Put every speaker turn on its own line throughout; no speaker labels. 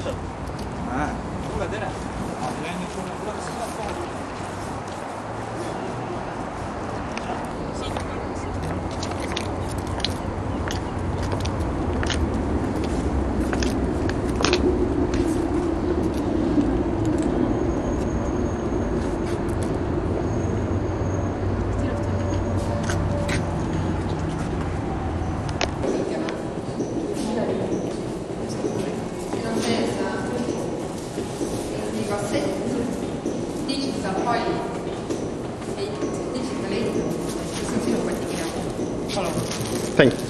Tule tere! Läinud sulle tuleks seda kohe.
Thanks.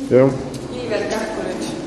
Joo.
Liivet kähku nyt.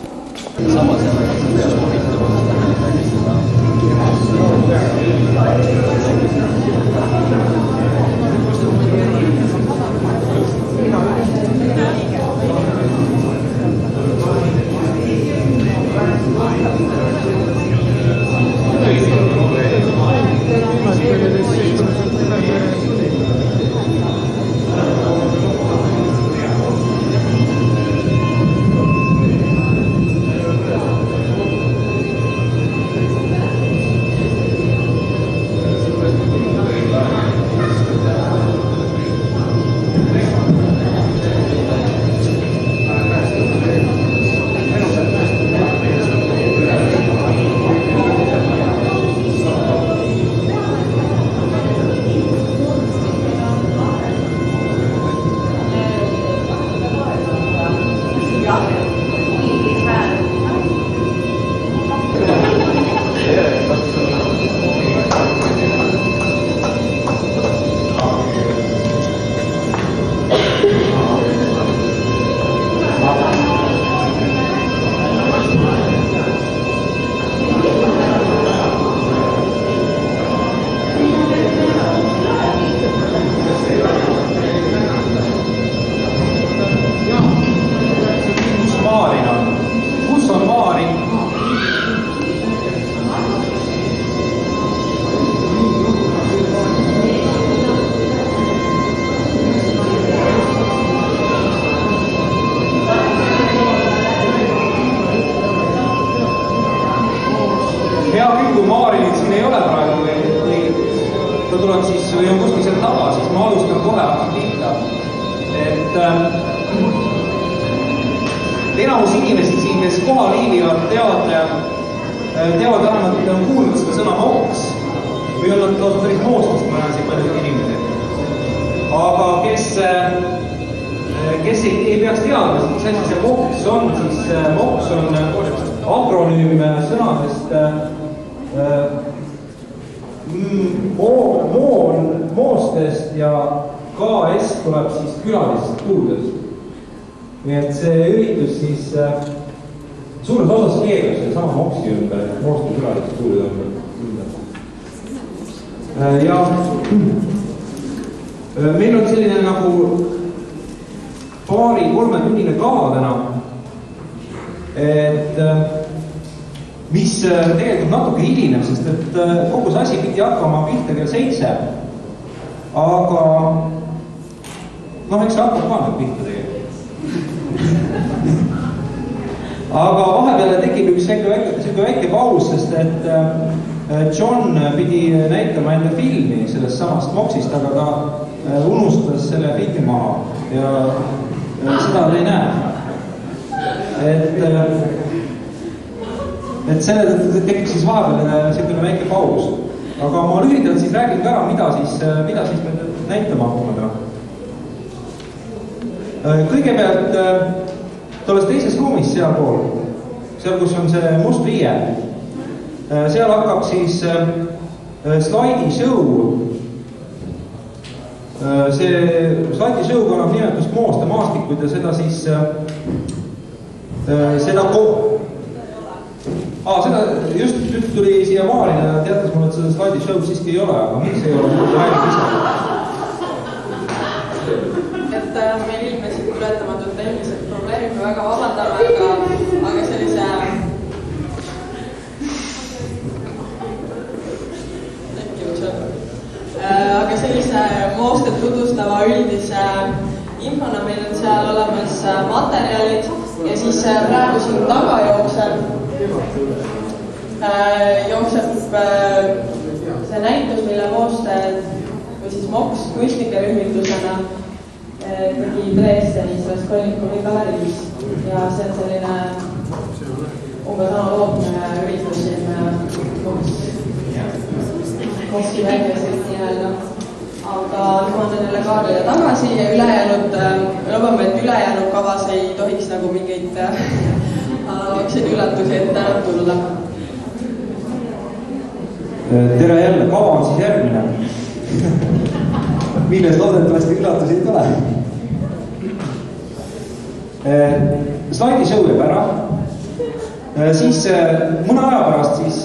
Enamus inimesed siin, kes kohal viibivad, teavad vähemalt, on kuulnud seda sõna moks või on nad lausa päris moostust, ma näen siin paljud inimesed. Aga kes ei peaks teadma, mis asi see moks on, siis moks on akronüüm sõnadest moostest ja KS tuleb siis külalisest kuudest. Nii et see üritus siis suures osas keeldus see sama moksi ümber, mooste külalisest kuuded ümber. Ja meil on selline nagu paari-kolmetunnine kava täna, et mis tegelikult natuke hilineb, sest et kogu see asi pidi hakkama pihta kell 7. Aga eks see hakkab ka nüüd pihta tegelikult. Aga vahepeale tekib üks väike paus, sest et John pidi näitama enda filmi sellest samast Moksist, aga ta unustas selle filmi maha ja seda ta ei näe. Et selle tekib siis vahepeale selline väike paus. Aga ma lühidalt siis räägin ka ära, mida siis me näitama hakkame täna. Kõigepealt tolles teises ruumis sealpool, seal kus on see must riie, seal hakkab siis slaidishow. See slaidishow kannab nimetust Mooste maastikud ja seda siis seda just tuli siia vaaline ja teatas mulle, et seda slaidishow siiski ei ole, aga miks ei ole, mulle räägib ise.
Et meil ilmesid ületamatult tehnilised probleemid, me väga vabandame, aga sellise Moostet tutvustava üldise infona meil on seal olemas materjalid ja siis praegu siin taga jookseb see näitus, mille Mooste või siis Moks kunstnike rühmitusena tegi Dresdenis Raskolnikovi galeriis ja see on selline umbes analoogne üritus siin Moksi väikeselt nii-öelda. Aga ma olen jälle kaardile tagasi ja ülejäänud, lubame, et ülejäänud kavas ei tohiks nagu mingeid analoogseid üllatusi ette ära tulla.
Tere jälle, kava on siis järgmine, milles loodetavasti üllatusi ei tule. Slaidishow jääb ära, siis mõne aja pärast siis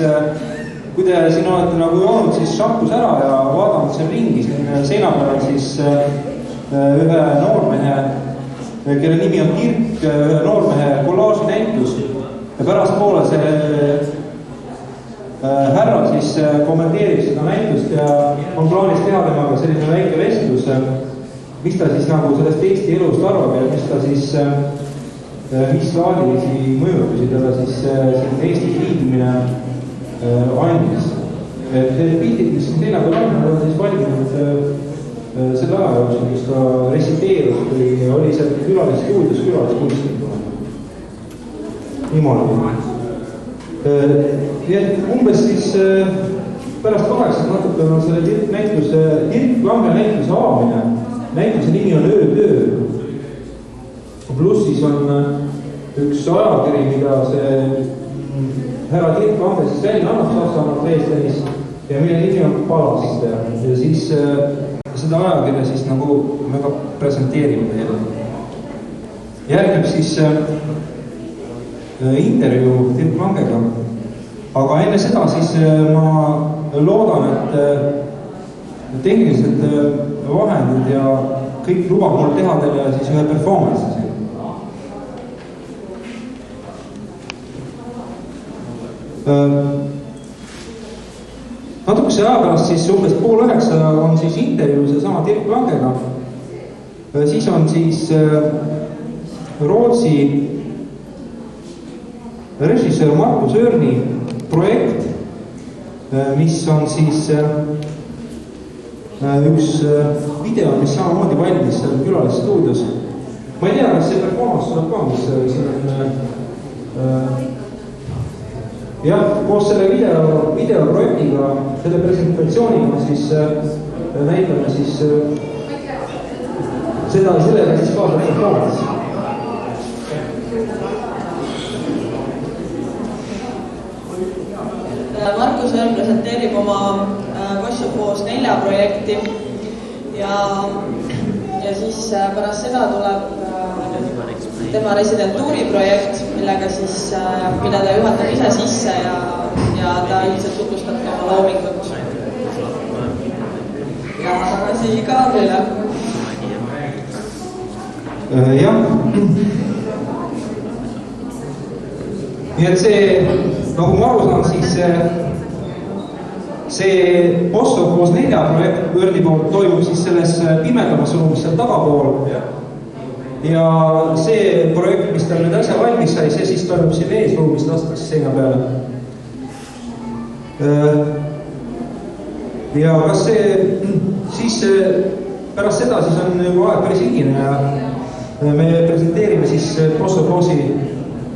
kui te siin olete nagu joonud siis šampus ära ja vaadanud seal ringi, siin seina peal on siis ühe noormehe, kelle nimi on Kirk, ühe noormehe kollaaži näitus ja pärast poole see härra siis kommenteerib seda näitust ja on plaanis teha temaga selline väike vestlus, mis ta siis nagu sellest Eesti elust arvab ja mis ta siis, mis laadilisi mõjutusi teda siis siin Eestis viibimine andis. Need pildid, mis siin seina peal on siis valminud selle aja jooksul, kus ta resiteerus või oli seal külalisstuudios külaliskunstnikuna. Niimoodi. Nii et umbes siis pärast 8 natuke on selle Dirk Lange näituse avamine. Näituse nimi on Öötöö. Pluss siis on üks ajakiri, mida see härra Dirk Lange siis välja annab Saksamaalt Dresdenis ja mille nimi on Palaste. Ja siis seda ajakirja siis nagu me ka presenteerime teile. Järgneb siis intervjuu Dirk Langega. Aga enne seda siis ma loodan, et tehnilised vahendid ja kõik lubab mul teha teile siis ühe performance siin. Natukese aja pärast siis umbes 8:30 on siis intervjuu seesama Dirk Langega. Siis on siis Rootsi režissöör Markus Örni projekt, mis on siis üks video, mis samamoodi valmis seal külalisstuudios. Ma ei tea, kas see performance tuleb ka, mis siin on jah, koos selle videoprojektiga, selle presentatsiooniga siis näitame siis sellega siis kaasa performance.
Markus Örn presenteerib oma Kosovoos 4 projekti ja siis pärast seda tuleb tema residentuuriprojekt, millega siis, mida ta juhatab ise sisse ja ta üldiselt tutvustab oma loomingut. Ja tagasi kaadrile.
jah. Nii et see, nagu ma aru saan, siis see Postsofoos 4 projekti poolt toimub siis selles pimedamas ruumis seal tagapool. Ja see projekt, mis tal nüüd äsja valmis sai, see siis toimub siin eesruumis, lastakse seina peale. Ja kas see siis pärast seda siis on juba aeg päris hingine ja me presenteerime siis Postsofosi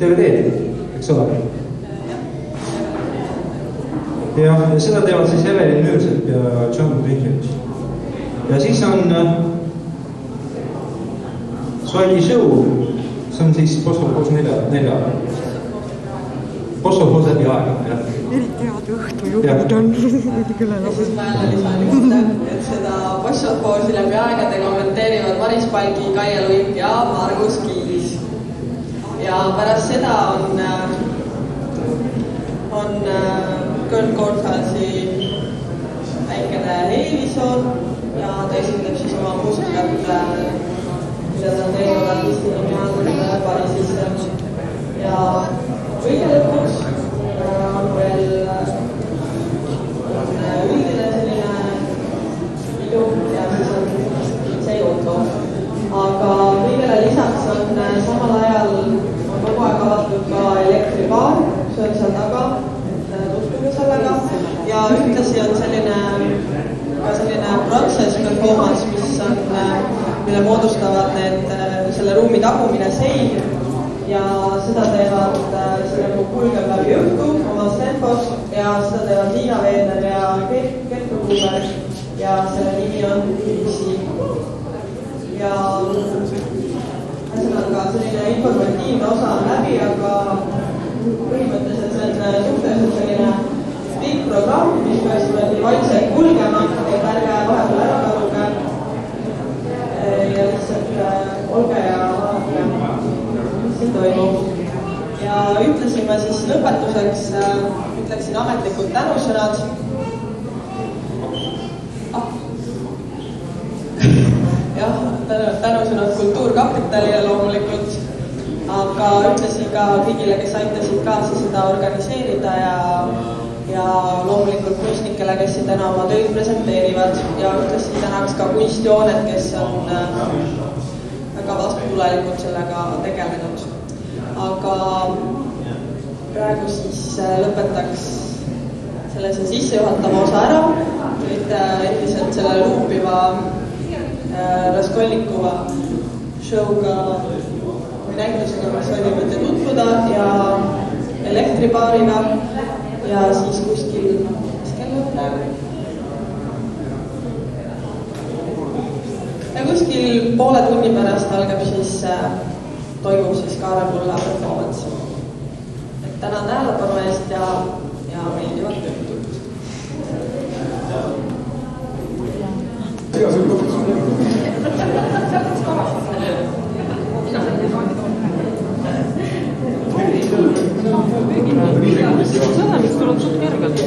DVD-d, eks ole. Ja seda teevad siis Evelyn Müürsepp ja John Griffith. Ja siis on Swaldi show, see on siis Postsofoos 4. Postsofoos läbi aega, jah.
Eriti head õhtujubid on.
Ja siis ma jälle lisan juurde, et seda Postsofoosi läbi aegade kommenteerivad Maris Palgi, Kaia Luik ja Margus Kiis. Ja pärast seda on Kurt Korthalsi väikene helivisioon ja ta esindab siis oma muusikat, mida ta on teinud artisti nimi Pariisisse. Ja kõige lõpuks on veel üldine selline pidu ja siis on see jutu. Aga kõigele lisaks on samal ajal kogu aeg avatud ka elektribaar, see on seal taga, tutvuge sellega. Ja ühtlasi on selline process performance, mille moodustavad selle ruumi tagumine sein ja seda teevad see nagu kulgeb läbi õhtu omas tempos ja seda teevad Liina Veedner ja Kertu Kuuber ja selle nimi on Üksi. Ja ühesõnaga selline informatiivne osa on läbi, aga põhimõtteliselt see on suhteliselt selline pikk programm, mis peaks nii vaikselt kulgema, et ärge vahepeal ära kaduge ja lihtsalt olge ja vaadake, mis siin toimub. Ja ütlesime ma siis lõpetuseks, ütleksin ametlikud tänusõnad. Jah, tänusõnad Kultuurkapitalile loomulikult, aga ütlesin ka kõigile, kes aitasid kaasa seda organiseerida ja loomulikult kunstnikele, kes siin täna oma tööd presenteerivad ja ütlesin tänaks ka kunstjoonet, kes on väga vastutulelikult sellega tegelenud. Aga praegu siis lõpetaks selle sissejuhatava osa ära, et endiselt selle luupiva Raskolnikova show'ga või näitusega, mis oli võite tutvuda ja elektribaariga ja siis kuskil, mis kell on praegu? Ja kuskil poole tunni pärast algab siis, toimub siis Kaare Pulla performance. Et tänan tähelepanu eest ja meeldivat töötut.
Seda, mis tuleb suht kergelt.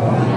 Sorry?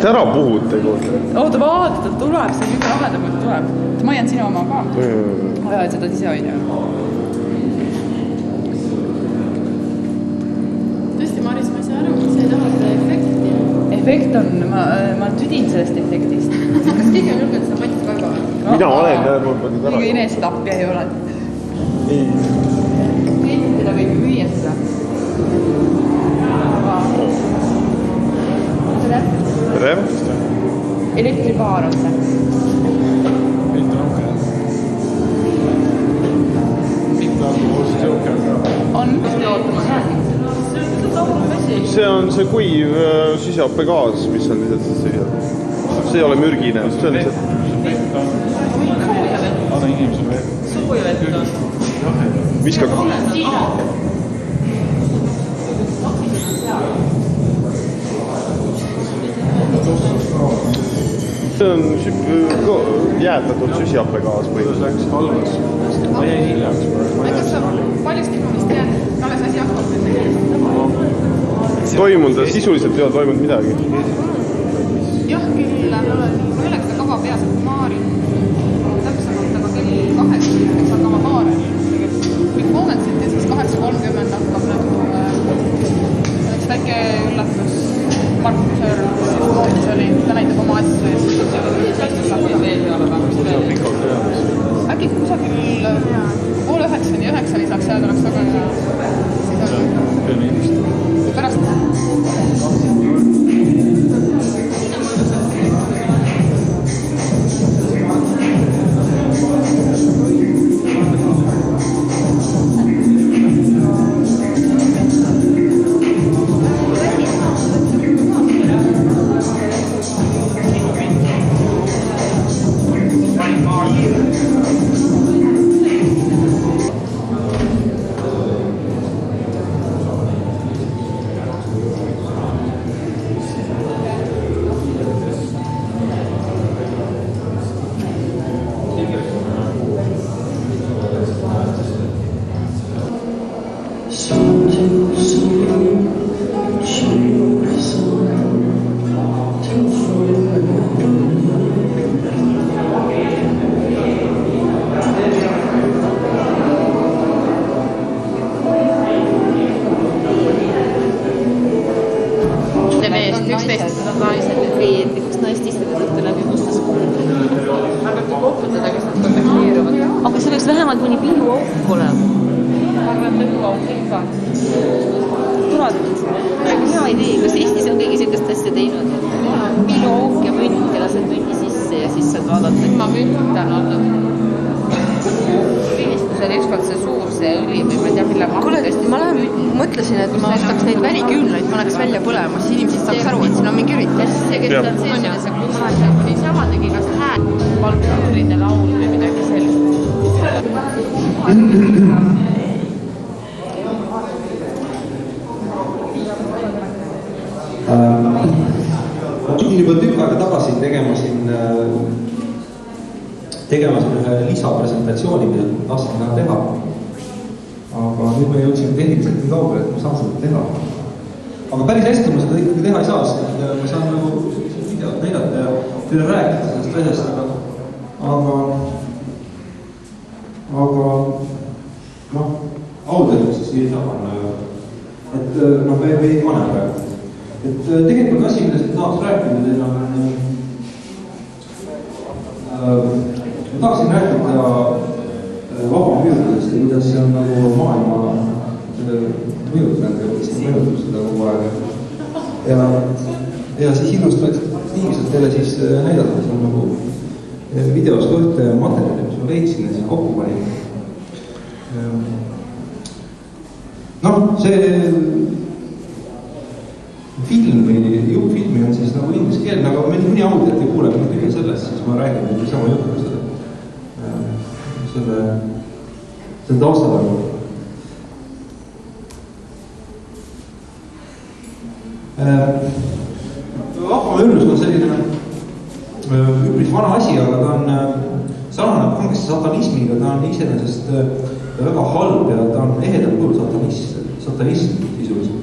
Ära puhute koos.
Oota, vaata, ta tuleb, see juba lahedamalt tuleb. Ma jään sinu oma ka. Ajad seda ise hoida.
Tõesti, Maris, ma ei saa aru, sa ei taha seda efekti.
Efekt on, ma tüdin sellest efektist.
Kas keegi on julgenud seda Mati Kaiva?
Mina olen, mul panid ära.
Kõige enesetapja ei ole. Seda võib müüa seda.
Tere!
Elektripaar on see. On?
See on see kuiv süsihappegaas, mis on lihtsalt siia. See ei ole mürgine. See on lihtsalt...
Suujavett on.
Viska ka. See on jäätatud süsihappegaas põhimõtteliselt. Läks halvas. Ma jäi hiljaks.
Kas sa paljust inimest tead, et alles asi hakkab?
Toimunud, sisuliselt ei ole toimunud midagi.
Jah, küll, ma üle seda kava peas, et Maari täpsemalt, aga kell 8 saab oma paare. Kõik momentsid ja siis 8.30 hakkab üks väike üllatus. Markus oli, ta näitab oma asju ja siis äkki kusagil 8:30 saaks jääda, oleks väga hea. Pärast.
aga see oleks vähemalt mõni piluauk olema.
Ma arvan, et lõpuauk ikka.
Kurat, hea idee. Kas Eestis on kõigi sellist asja teinud? Piluauk ja münt ja lased münni sisse ja siis saad vaadata.
Ma müntan olnud. Vilistusel ükskord see suur see õli või ma ei tea, mille
Kuule, ma mõtlesin, et ma ostaks neid väliküünlaid, paneks välja põlema, siis inimesed saaks aru, et siin on mingi üritus.
See, kes on see kusagil, siis sama tegi kas hääl, valguride laul või midagi sellist.
Ma pidin juba tükk aega tagasi tegema ühe lisapresentatsiooni, mida tahtsin täna teha. Aga nüüd me jõudsime tehniliselt nii kaugele, et ma saan seda teha. Aga päris hästi ma seda ikkagi teha ei saa, sest ma saan nagu videot näidata ja teile rääkida sellest asjast, aga audio siis ei saa panna. Et me ei pane praegu. Et tegelikult asi, millest tahaks rääkida teile on ma tahaksin rääkida vabamüürlusest ja kuidas see on nagu maailma mõjutanud ja kuidas see mõjutab seda kogu aeg. Ja siis illustratiivselt teile siis näidata, see on nagu videost ühte materjali, mis ma leidsin ja siis kokku panin. See film või juhtfilmi on siis nagu inglise keelne, aga mõni audiot ei kuule midagi sellest, siis ma räägin nüüd sama juttu selle taustal. Vabamüürlus on selline üpris vana asi, aga ta on sarnane kangesti satanismiga, ta on iseenesest väga halb ja ta on ehedalt kujul satanist sisuliselt.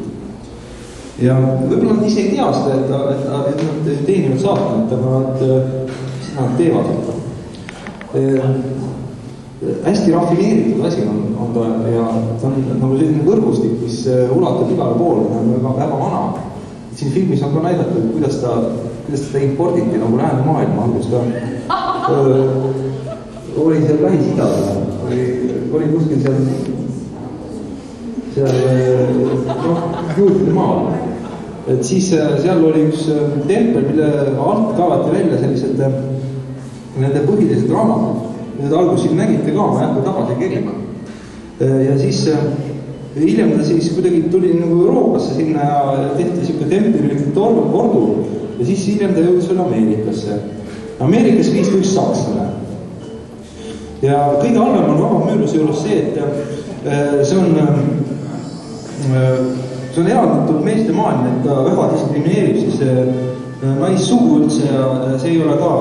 Ja võib-olla nad ise ei tea seda, et nad teenivad saatanat, aga nad teevad seda. Hästi raffineeritud asi on ta ja ta on nagu selline võrgustik, mis ulatab igale poole, ta on väga vana. Siin filmis on ka näidatud, kuidas ta imporditi nagu lääne maailma, kus ta oli seal Lähis-Idas, oli kuskil seal juutide maal. Et siis seal oli üks tempel, mille alt kaevati välja sellised nende põhilised raamatud. Need algusid nägite ka, ma jätku tagasi kerima. Ja siis hiljem ta siis kuidagi tuli nagu Euroopasse sinna ja tehti siuke tempel ordu ja siis hiljem ta jõudis veel Ameerikasse. Ameerikas viis üks sakslane. Ja kõige halvem on vabamüürluse juures see, et see on eraldatud meeste maailm, et ta väga diskrimineerib siis naissugu üldse ja see ei ole ka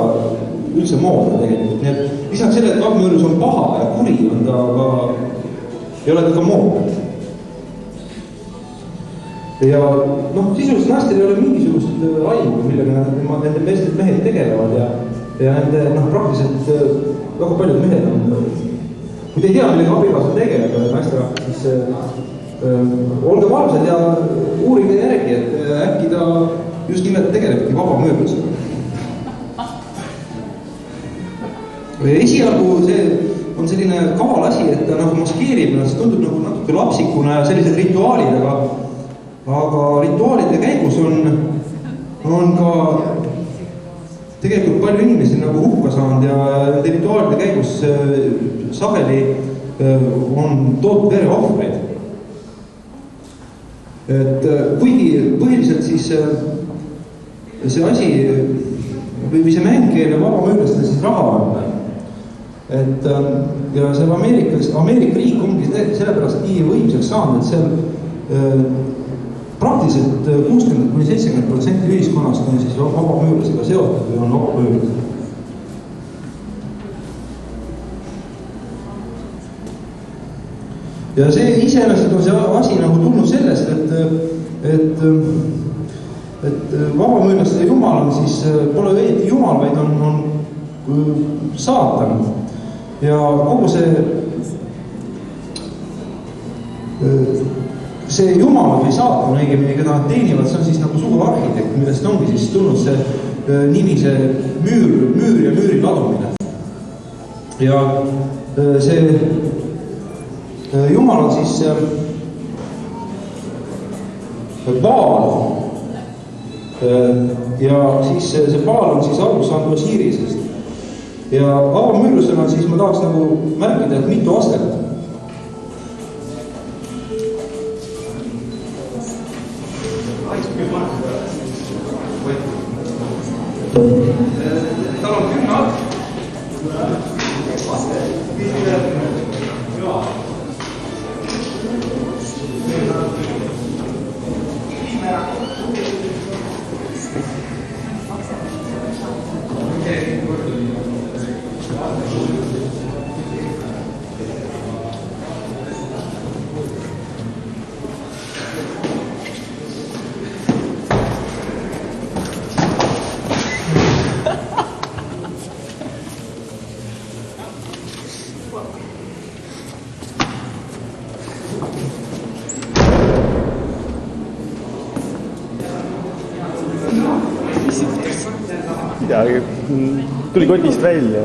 üldse moodne tegelikult. Nii et lisaks selle, et vabamüürlus on paha ja kuri, on ta ka, ei ole ta ka moodne. Ja sisuliselt naistel ei ole mingisugust aimu, millega nende mehed tegelevad ja nende praktiliselt väga paljud mehed on. Kui te ei tea, millega abikaasa tegeleb naisterahvas, siis olge valvsad ja uurige järgi, et äkki ta just nimelt tegelebki vabamüürlusega. Esialgu see on selline kaval asi, et ta nagu maskeerib, see tundub nagu natuke lapsikuna ja sellised rituaalid, aga rituaalide käigus on ka tegelikult palju inimesi nagu hukka saanud ja rituaalide käigus sageli on toodud vereohvreid. Et kuigi põhiliselt siis see asi või see mäng keele vabamüürlastel siis raha on. Et ja seal Ameerika riik ongi sellepärast nii võimsaks saanud, et seal praktiliselt 60–70% ühiskonnast on siis vabamüürlasega seotud või on vabamüürlased. Ja see iseenesest on see asi nagu tulnud sellest, et vabamüürlaste jumal on siis, pole õieti jumal, vaid on saatan. Ja kogu see jumal või saatan õigemini, keda nad teenivad, see on siis nagu suur arhitekt, millest ongi siis tulnud see nimi, see müür ja müüri ladumine. Ja see Jumal on siis Baal. Ja siis see Baal on siis alguse saanud Osirisest. Ja avamüürlusena siis ma tahaks nagu märkida, et mitu astet. Tal on 10 astet.
Midagi tuli kotist välja.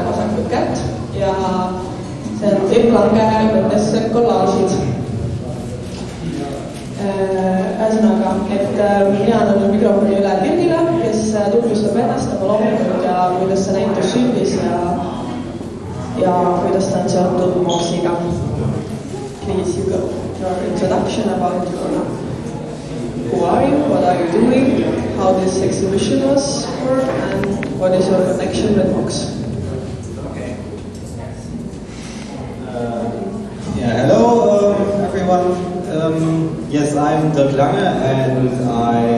Vasakut kätt ja see on triplange mõttes kollaažid. Ühesõnaga, et mina annan mikrofoni üle Birgile, kes tutvustab ennast oma loomulikult ja kuidas see näitus sündis ja kuidas ta on seotud Moosiga. Please, you go. Your introduction about who are you, what are you doing, how this exhibition was for, and what is your connection with Mox?
Okay. Hello everyone. Yes, I'm Dirk Lange and I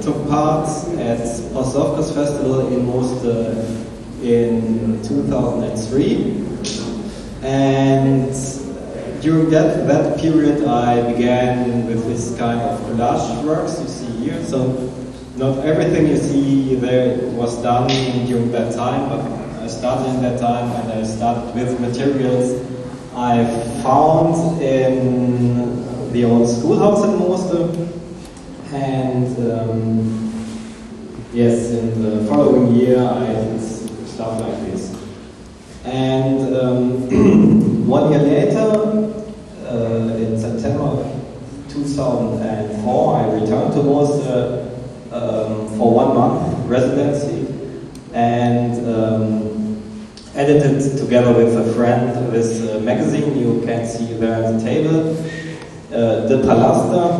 took part at Post-Sovkos Festival in Moste in 2003. And during that period I began with this kind of collage works you see here. So not everything you see there was done during that time, but I started in that time and I started with materials I found in the old schoolhouse in Moste, and yes, in the following year I did stuff like this. And 1 year later, in September 2004, I returned to Moste for 1 month residency and edited together with a friend this magazine you can see there on the table, De Palaster.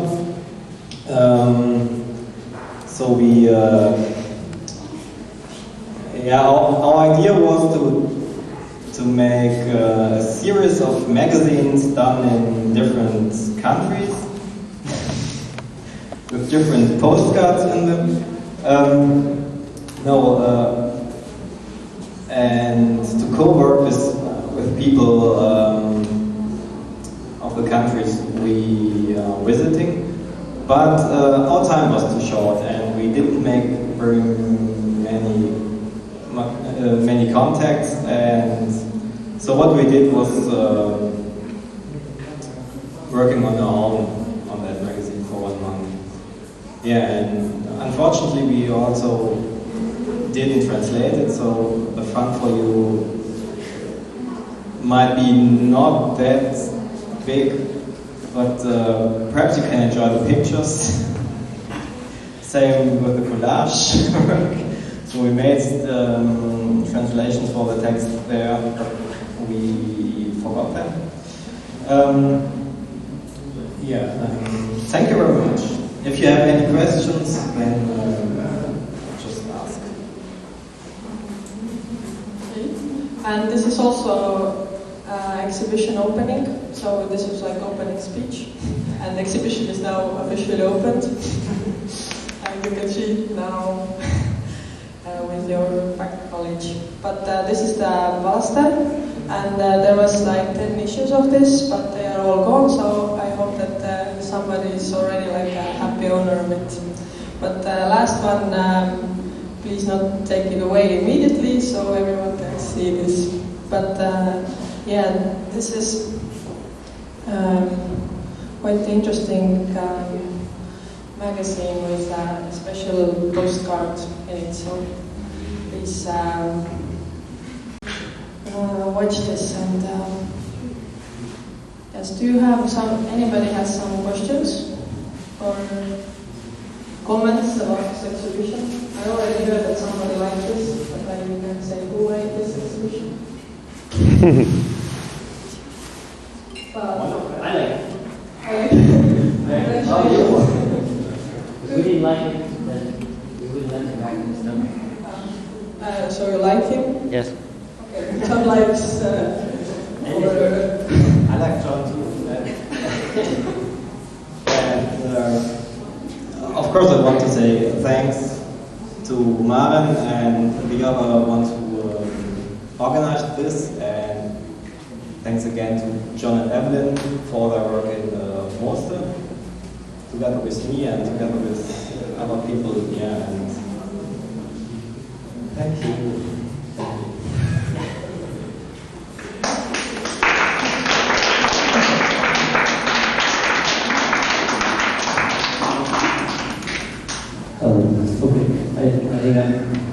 So we, our idea was to make a series of magazines done in different countries with different postcards in them. And to co-work with people of the countries we are visiting, but our time was too short and we didn't make very many contacts, and so what we did was working on our own on that magazine for 1 month. Yeah, and unfortunately we also didn't translate it, so the fund for you might be not that big, but perhaps you can enjoy the pictures. Same with the collage work. So we made translations for the text there, but we forgot them. Thank you very much. If you have any questions, then just ask.
And this is also exhibition opening, so this is like opening speech, and the exhibition is now officially opened. And you can see now with your back college. But this is the Palaster, and there was like 10 issues of this, but they are all gone, so I hope that somebody is already like a happy owner of it. But the last one, please not take it away immediately, so everyone can see this. But Yeah, this is quite interesting magazine with a special postcard in it. So please watch this. And yes, do you have anybody has some questions or comments about this exhibition? I already heard that somebody liked this, but maybe you can say who made this exhibition.
I like it.
We
didn't like it, then we wouldn't let him back in the stomach.
So you like him?
Yes.
Okay. John likes.
I like John too. And of course, I want to say thanks to Maren and the other ones who organized this, and thanks again to John and Evelyn for their work in Mostar, together with me and together with other people here. And thank you.
I think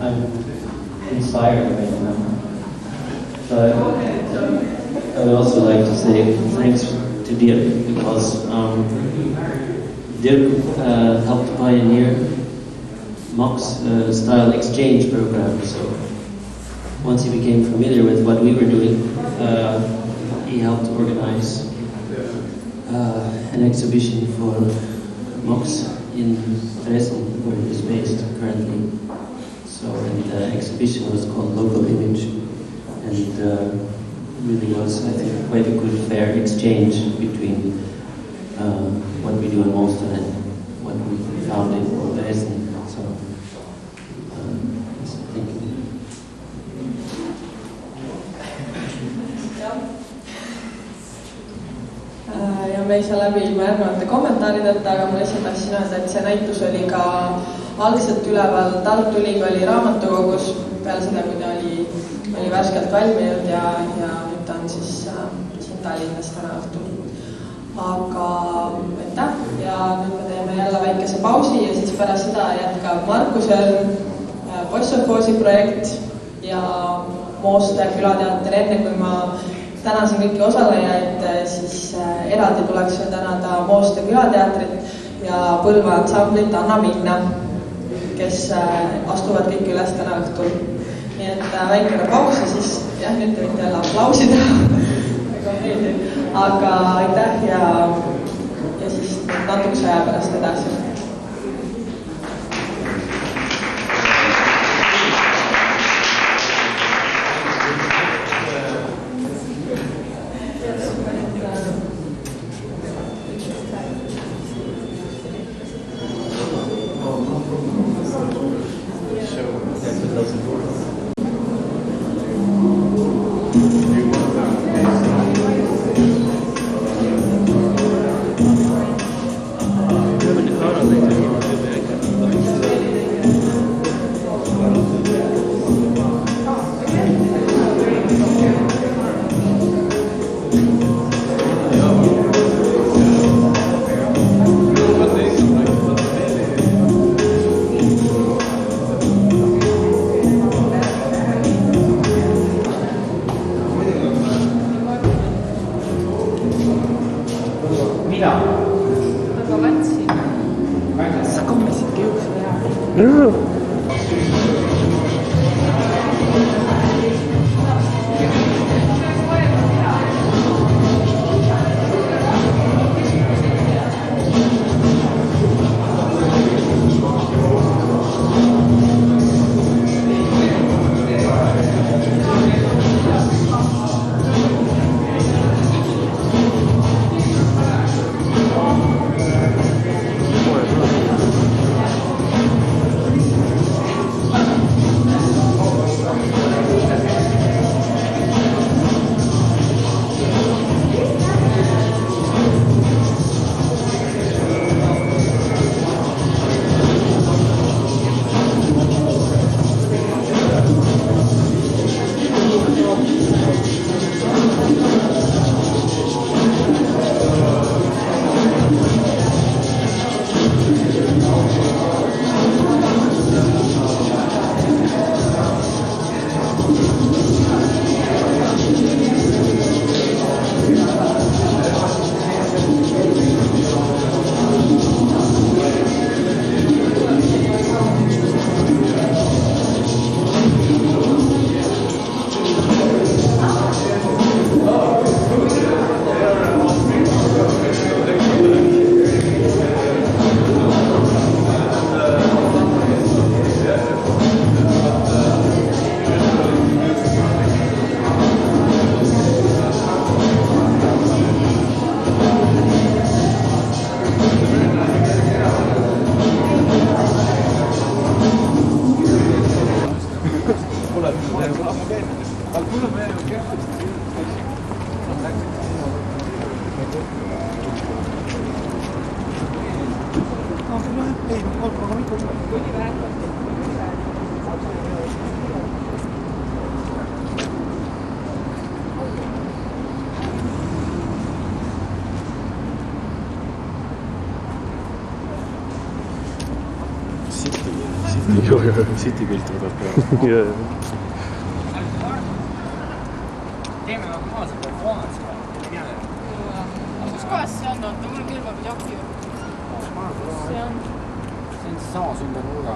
I'm inspired right now. So I would also like to say thanks to Dirk, because Dirk helped pioneer MOX style exchange program. So once he became familiar with what we were doing, he helped organize an exhibition for MOX in Dresden, where it is based currently. So, and the exhibition was called Local Image, and really was, I think, quite a good fair exchange between what we do in Mostar and what we found in Dresden. So, thank you.
Ja me ei saa läbi ilma järgnevate kommentaarideta, aga ma lihtsalt tahtsin öelda, et see näitus oli ka algselt üleval Tartu Ülikooli raamatukogus peale seda, kui ta oli värskelt valminud ja nüüd ta on siis siin Tallinnas täna õhtul. Aga aitäh ja nüüd me teeme jälle väikese pausi ja siis pärast seda jätkab Markus Õrn, Bossofoosi projekt ja Mostar külateater. Enne kui ma tänasin kõiki osalejaid, siis eraldi tuleks veel tänada Mostar külateatrit ja Põlva ansamblit Anna Minna, kes astuvad kõik üles täna õhtul. Nii et väikene paus ja siis jah, nüüd te võite jälle aplausida. Väga meeldib. Aga aitäh ja siis natukese aja pärast edasi.
City pilt võtab peale.
Teeme normaalse performance.
Kus kohas see on? Mul kõlbab jaki või? See on
sama ümber nurga.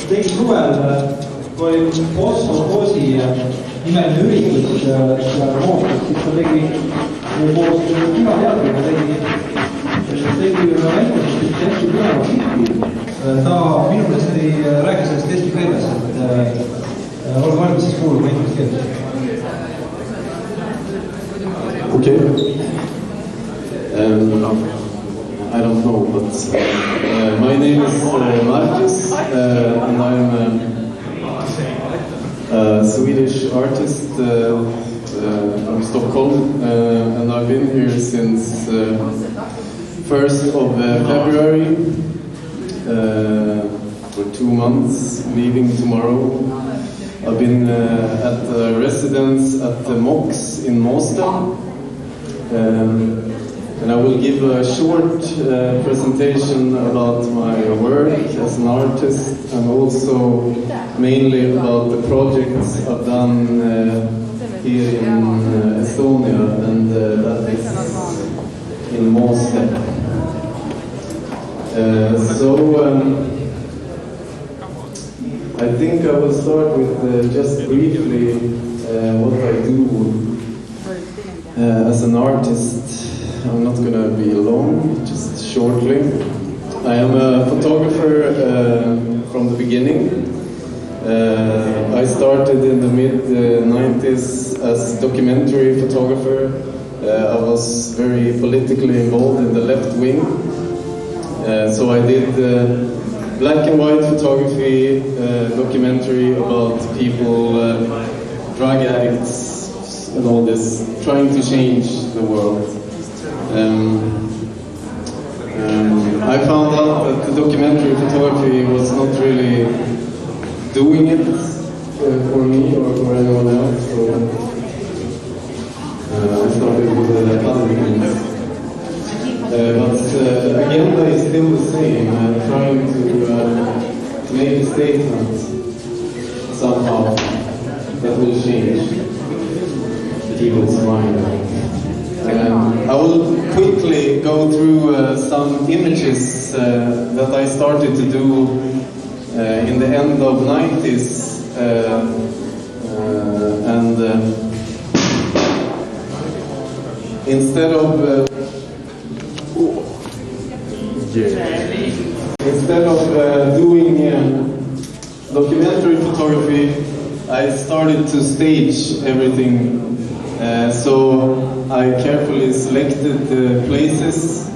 Tegin suvel, kui oli Fosfokoosi nimeline üritus seal Moostas, siis ta tegi koos Kinateatriga tegi ühe väikese hästi põneva filmi. Ta minu meelest rääkis sellest eesti keeles, et olge valmis siis kuulama inglise keeles.
Okay. I don't know, but my name is Markus, and I'm a Swedish artist from Stockholm, and I've been here since 1st of February for 2 months, leaving tomorrow. I've been at the residence at the MOX in Målsta. And I will give a short presentation about my work as an artist and also mainly about the projects I've done here in Estonia, and that is in Målsta. I think I will start with just briefly what I do as an artist. I'm not going to be long, just shortly. I am a photographer from the beginning. I started in the mid-90s as a documentary photographer. I was very politically involved in the left wing. So I did black and white photography, documentary about people, drug addicts and all this, trying to change the world. I found out that the documentary photography was not really doing it for me or for anyone else, so I started with other things. But the agenda is still the same, trying to make a statement somehow that will change people's mind. I will quickly go through some images that I started to do in the end of 90s, and instead of doing documentary photography, I started to stage everything. So I carefully selected the places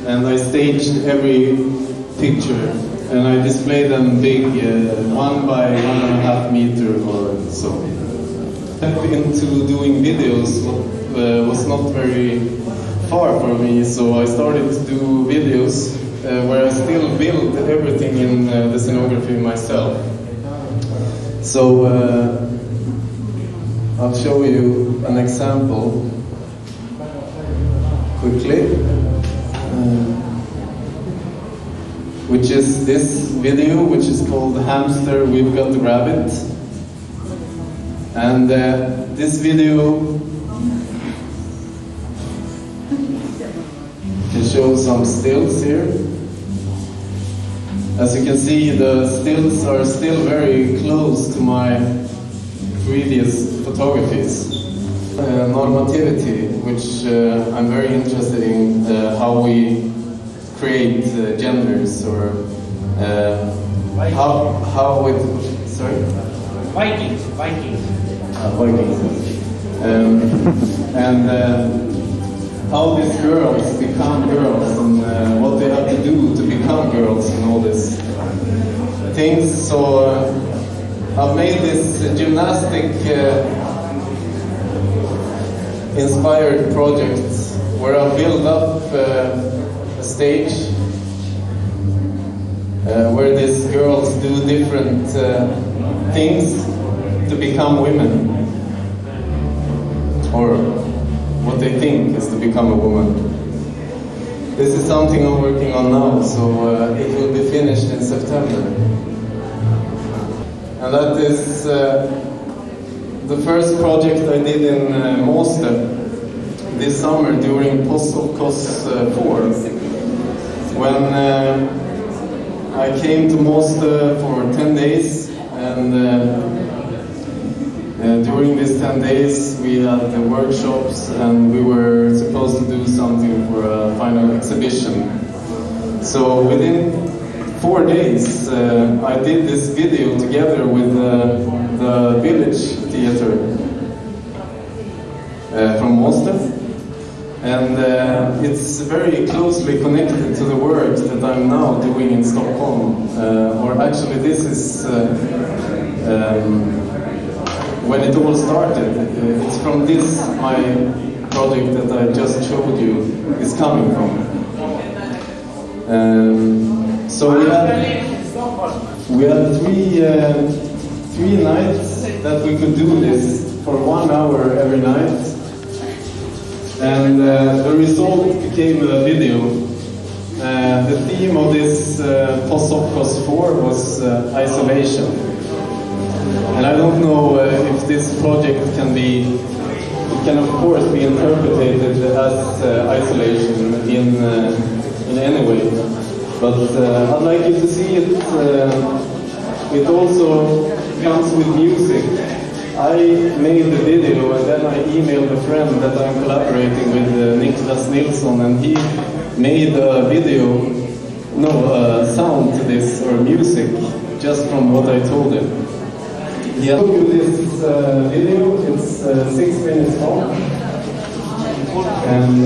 and I staged every picture and I displayed them big, 1 by 1.5 meter or so. Into doing videos was not very far from me, so I started to do videos where I still build everything in the scenography myself. So I'll show you an example quickly, which is this video, which is called Hamster, We've Got the Rabbit. And this video can show some stills here. As you can see, the stills are still very close to my previous photographies. Normativity, which I'm very interested in, how we create genders, or how it, sorry?
Vikings.
Vikings. And how these girls become girls, and what they have to do to become girls, and all these things. So I've made this gymnastic inspired project where I build up a stage where these girls do different things to become women, or what they think is to become a woman. This is something I'm working on now, so it will be finished in September. And that is the first project I did in Måste this summer during Postsokkos 4, when I came to Måste for 10 days, and during these 10 days we had the workshops and we were supposed to do something for a final exhibition. So within 4 days I did this video together with the Village Theatre from Måste, and it's very closely connected to the work that I'm now doing in Stockholm, or actually this is when it all started. It's from this my project that I just showed you is coming from. So we had three nights that we could do this for 1 hour every night, and the result became a video. The theme of this Postsokkos 4 was isolation. And I don't know if this project can of course be interpreted as isolation in any way. But I'd like you to see it. It also comes with music. I made the video and then I emailed a friend that I'm collaborating with, Niklas Nilsson, and he made a sound to this, or music, just from what I told him. He has told you this video. It's 6 minutes long, and